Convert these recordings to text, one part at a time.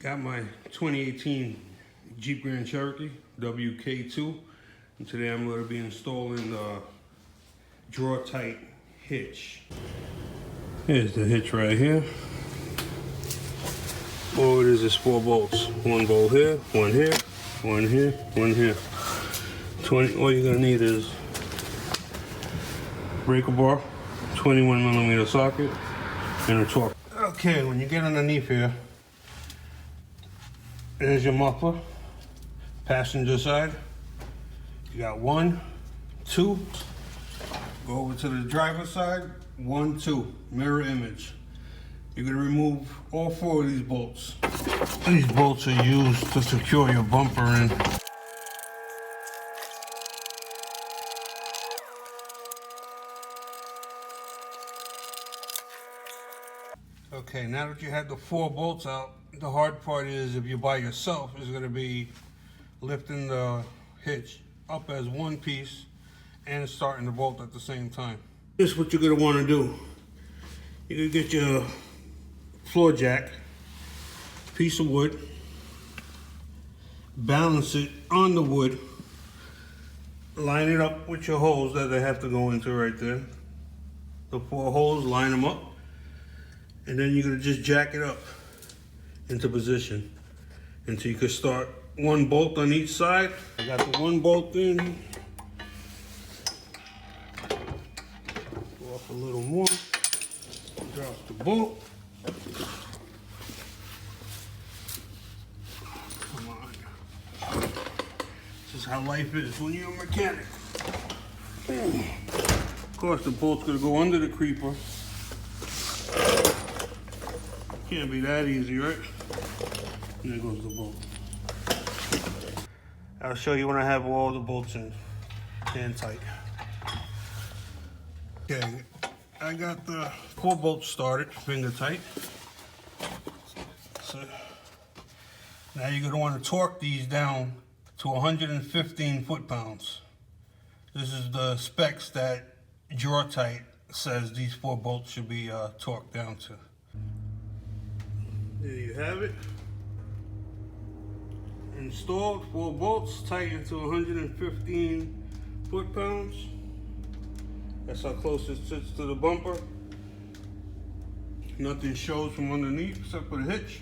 Got my 2018 Jeep Grand Cherokee WK2, and today I'm going to be installing the Drawtite Hitch. Here's the hitch right here. All it is 4 bolts. One bolt here, one here, one here, one here. All you're going to need is breaker bar, 21mm socket, and a torque. Okay, when you get underneath here, there's your muffler, passenger side. You got 1, 2. Go over to the driver's side, 1, 2, mirror image. You're gonna remove all 4 of these bolts. These bolts are used to secure your bumper in. Okay, now that you have the 4 bolts out, the hard part is, if you're by yourself, is going to be lifting the hitch up as one piece and starting the bolt at the same time. This is what you're going to want to do. You're going to get your floor jack, piece of wood, balance it on the wood, line it up with your holes that they have to go into right there. The 4 holes, line them up. And then you're gonna just jack it up into position until you can start 1 bolt on each side. I got the 1 bolt in. Go off a little more. Drop the bolt. Come on. This is how life is when you're a mechanic. Of course, the bolt's gonna go under the creeper. Can't be that easy, right? And there goes the bolt. I'll show you when I have all the bolts in and tight. Okay, I got the 4 bolts started, finger tight. So now you're gonna want to torque these down to 115 foot-pounds. This is the specs that Drawtite says these 4 bolts should be torqued down to. There you have it. Installed, 4 bolts, tightened to 115 foot-pounds. That's how close it sits to the bumper. Nothing shows from underneath except for the hitch.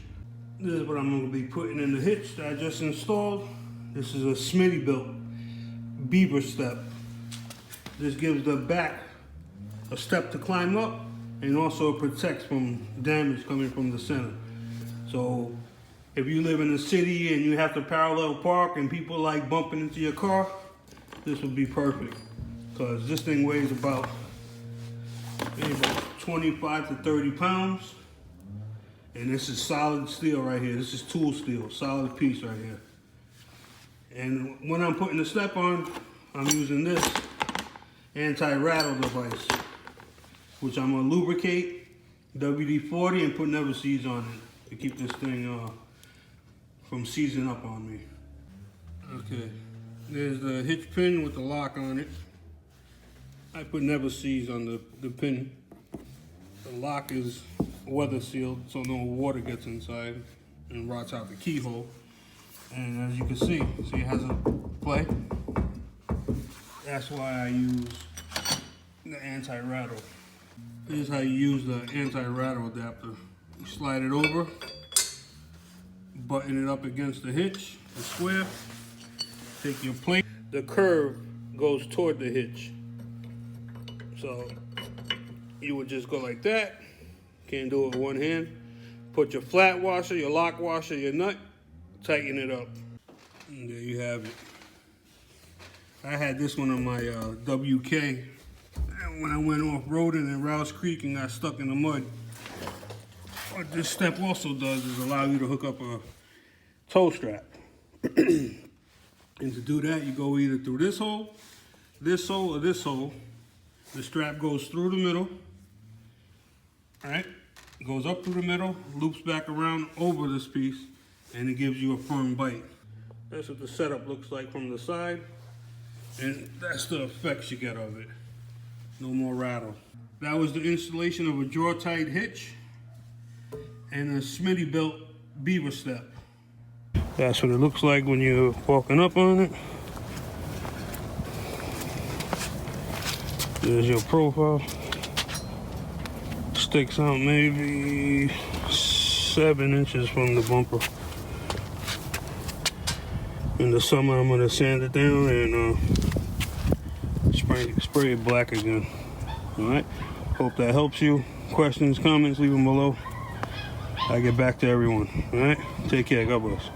This is what I'm going to be putting in the hitch that I just installed. This is a Smittybilt beaver step. This gives the back a step to climb up, and also protects from damage coming from the center. So if you live in the city and you have to parallel park and people like bumping into your car, this would be perfect, because this thing weighs about 25 to 30 pounds. And this is solid steel right here. This is tool steel, solid piece right here. And when I'm putting the step on, I'm using this anti-rattle device, which I'm gonna lubricate WD-40 and put never seize on it to keep this thing from seizing up on me. Okay, there's the hitch pin with the lock on it. I put never seize on the pin. The lock is weather sealed, so no water gets inside and rots out the keyhole. And as you can see it has a play. That's why I use the anti-rattle. This is how you use the anti-rattle adapter. You slide it over, button it up against the hitch, the square, take your plate. The curve goes toward the hitch. So you would just go like that. Can't do it with one hand. Put your flat washer, your lock washer, your nut, tighten it up. And there you have it. I had this one on my WK. When I went off-roading in Rouse Creek and got stuck in the mud. What this step also does is allow you to hook up a tow strap. And to do that, you go either through this hole, or this hole. The strap goes through the middle, all right? It goes up through the middle, loops back around over this piece, and it gives you a firm bite. That's what the setup looks like from the side, and that's the effects you get of it. No more rattle. That was the installation of a Drawtite hitch and a Smittybilt beaver step. That's what it looks like when you're walking up on it. There's your profile. Sticks out maybe 7 inches from the bumper. In the summer, I'm gonna sand it down and spray it black again. All right. Hope that helps you. Questions, comments, leave them below. I get back to everyone. All right. Take care. God bless.